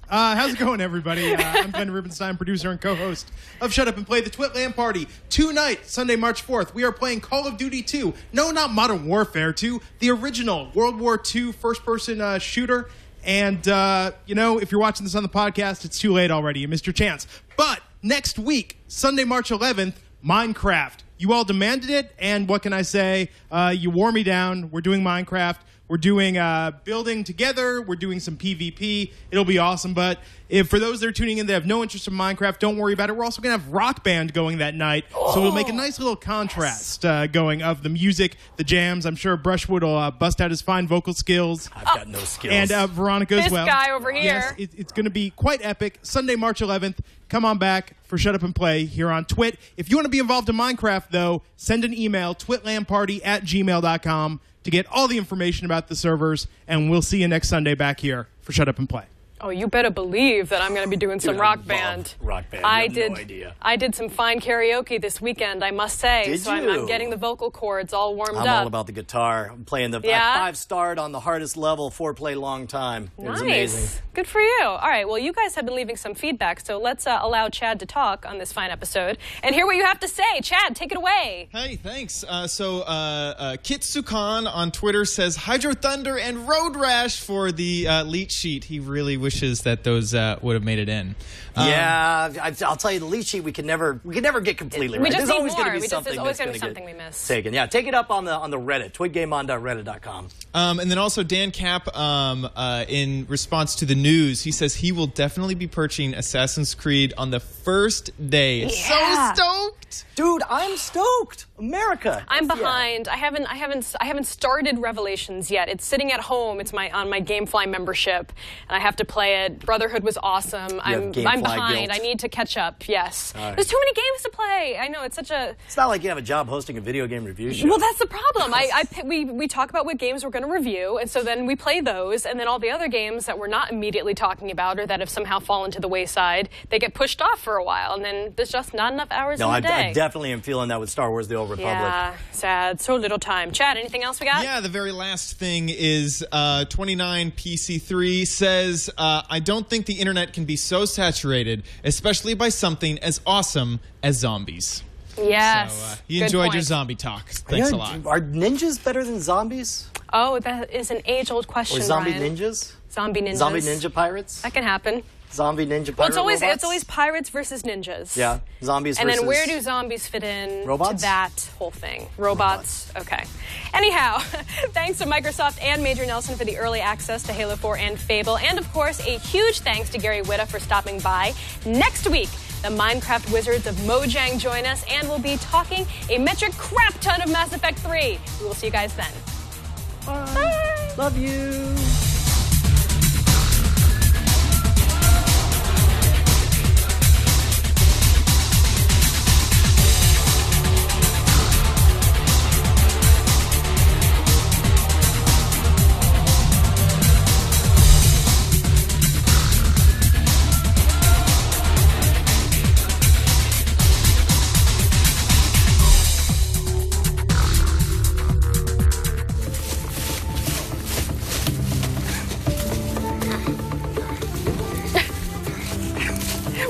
How's it going, everybody? I'm Glenn Rubenstein, producer and co-host of Shut Up and Play, the TWiT LAN Party. Tonight, Sunday, March 4th, we are playing Call of Duty 2. No, not Modern Warfare 2. The original World War II first-person shooter. And, you know, if you're watching this on the podcast, it's too late already. You missed your chance. But next week, Sunday, March 11th, Minecraft. You all demanded it, and what can I say? You wore me down. We're doing Minecraft. We're doing building together. We're doing some PvP. It'll be awesome. But if for those that are tuning in that have no interest in Minecraft, don't worry about it. We're also going to have Rock Band going that night. So it'll make a nice little contrast going of the music, the jams. I'm sure Brushwood will bust out his fine vocal skills. I've got no skills. And Veronica as well. This guy over here. Yes, it's going to be quite epic. Sunday, March 11th. Come on back for Shut Up and Play here on TWiT. If you want to be involved in Minecraft, though, send an email, twitlandparty@gmail.com, to get all the information about the servers, and we'll see you next Sunday back here for Shut Up and Play. Oh, you better believe that I'm going to be doing some Rock Band. Rock Band. I did. No idea. I did some fine karaoke this weekend, I must say. Did so you? I'm getting the vocal cords all warmed up. I'm all about the guitar. I'm playing the 5-starred on the hardest level, 4-play long time. It was amazing. Good for you. All right, well, you guys have been leaving some feedback, so let's allow Chad to talk on this fine episode and hear what you have to say. Chad, take it away. Hey, thanks. Kitsukan on Twitter says, Hydro Thunder and Road Rash for the lead sheet. He really wishes that those would have made it in. I'll tell you, the lead sheet we can never get completely right. There's always going to be There's something always that's going to be get something we miss. taken. Yeah, take it up on the Reddit, twitgameon.reddit.com. And then also Dan Cap, in response to the news, he says he will definitely be purchasing Assassin's Creed on the first day. Yeah. So stoked! right. Dude, I'm stoked. America. I'm Yeah. behind. I haven't started Revelations yet. It's sitting at home. It's on my GameFly membership, and I have to play it. Brotherhood was awesome. I'm behind. Guilt. I need to catch up. Yes. There's too many games to play. I know it's such a. It's not like you have a job hosting a video game review show. Well, that's the problem. We talk about what games we're going to review, and so then we play those, and then all the other games that we're not immediately talking about or that have somehow fallen to the wayside, they get pushed off for a while, and then there's just not enough hours in the day. I definitely am feeling that with Star Wars: The Old Republic. Yeah, sad. So little time. Chad, anything else we got? Yeah, the very last thing is 29PC3 says, I don't think the internet can be so saturated, especially by something as awesome as zombies. Yes. So, you enjoyed your zombie talk. Thanks a lot. Are ninjas better than zombies? Oh, that is an age-old question, Or zombie Ryan. ninjas? Zombie ninjas. Zombie ninja pirates? That can happen. Zombie ninja pirate Well, it's always robots? pirates versus ninjas. Yeah, zombies and versus... then where do zombies fit in Robots? to that whole thing? Robots? Okay. Anyhow, thanks to Microsoft and Major Nelson for the early access to Halo 4 and Fable. And, of course, a huge thanks to Gary Whitta for stopping by. Next week, the Minecraft Wizards of Mojang join us, and we'll be talking a metric crap ton of Mass Effect 3. We will see you guys then. Bye. Love you.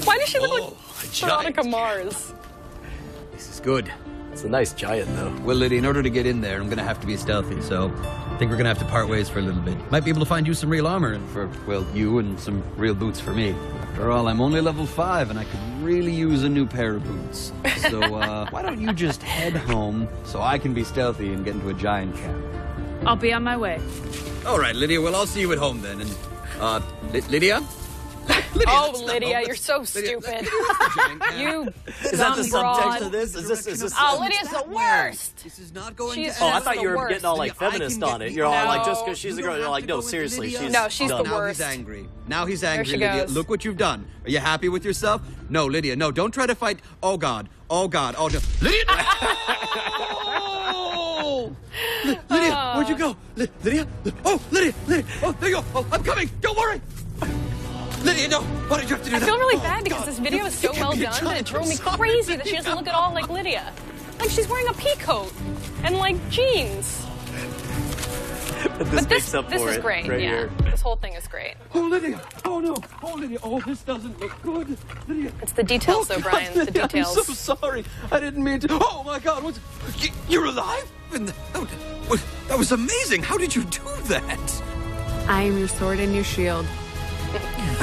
Why does she look like Veronica Mars? This is good. It's a nice giant, though. Well, Liddy, in order to get in there, I'm going to have to be stealthy, so I think we're going to have to part ways for a little bit. Might be able to find you some real armor for, well, you and some real boots for me. After all, I'm only level 5, and I could really use a new pair of boots. So, why don't you just head home so I can be stealthy and get into a giant camp? I'll be on my way. All right, Lydia, well, I'll see you at home then. And, Lydia? Lydia, oh, Lydia, you're so stupid. You Is that the subtext of this? Is this? Oh, Lydia's the worst. This is not going She's to Oh, I thought you were worst. getting all like feminist on it. You're all like, just because she's a girl, you're like, no, seriously, she's No, she's done. the Now worst. he's angry. Now he's angry, she Lydia. goes. Look what you've done. Are you happy with yourself? No, Lydia, no. Don't try to fight. Oh, God. Oh, God. Oh, no. Lydia! Oh! Lydia, where'd you go? Lydia? Oh, Lydia! Oh, there you go. Oh, I'm coming. Don't worry. Lydia, no. Why did you have to do I that? feel really Oh, bad because God. this video is so well done that it drove me crazy that she doesn't look at all like Lydia. Like she's wearing a pea coat and like jeans. But this is great. right Yeah, here. this whole thing is great. Oh, Lydia. Oh, no. Oh, Lydia. Oh, this doesn't look good. Lydia. It's the details, though, God, Brian. The Lydia, details. I'm so sorry. I didn't mean to. Oh, my God. You're alive? That was amazing. How did you do that? I am your sword and your shield.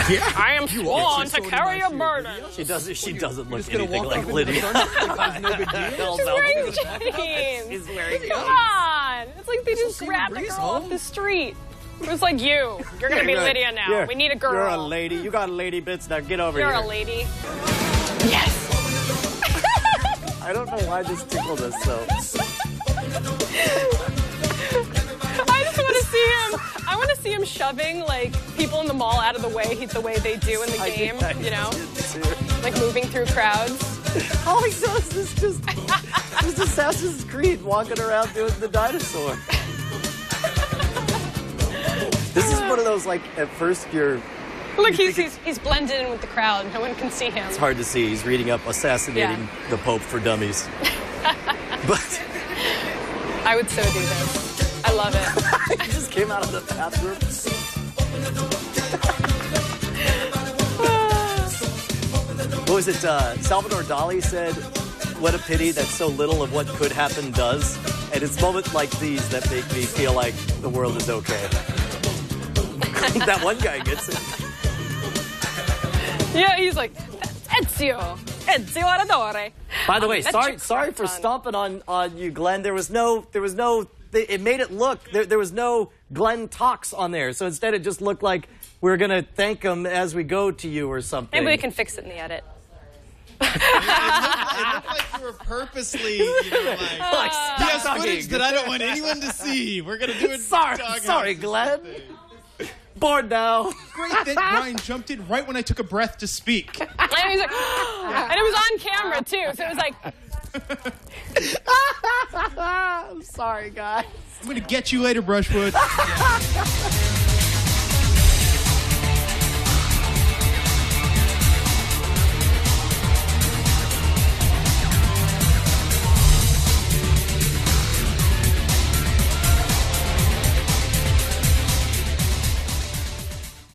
Yeah. I am sworn to carry your burden. She doesn't look anything like Lydia. She's wearing jeans. She's wearing Come on. It's like they just grabbed the girl off the street. It was like you're going to be Lydia now. We need a girl. You're a lady. You got lady bits. Now get over You're here. a lady. Yes. I don't know why this tickled us so. I just want to see him. I want to see him shoving like people in the mall out of the way the way they do in the game. You know, like moving through crowds. All he does is just Assassin's Creed walking around doing the dinosaur. This is one of those like at first you're. Look, he's blended in with the crowd. No one can see him. It's hard to see. He's reading up assassinating the Pope for dummies. But I would so do this. I love it. he just came out of the bathroom. What was it? Salvador Dali said, "What a pity that so little of what could happen does." And it's moments like these that make me feel like the world is okay. That one guy gets it. Yeah, he's like, Ezio Aradore. By the way, sorry for stomping on you, Glenn. There was no. It made it look there was no Glenn talks on there. So instead, it just looked like we're gonna thank him as we go to you or something. Maybe we can fix it in the edit. It looked like you were purposely, he has footage that I don't want anyone to see. We're going to do it he has footage that I don't want anyone to see. We're going to do it. Sorry, Glenn. Bored now. Great that Brian jumped in right when I took a breath to speak. And he's like, and it was on camera too, so it was like. I'm sorry, guys. I'm going to get you later, Brushwood.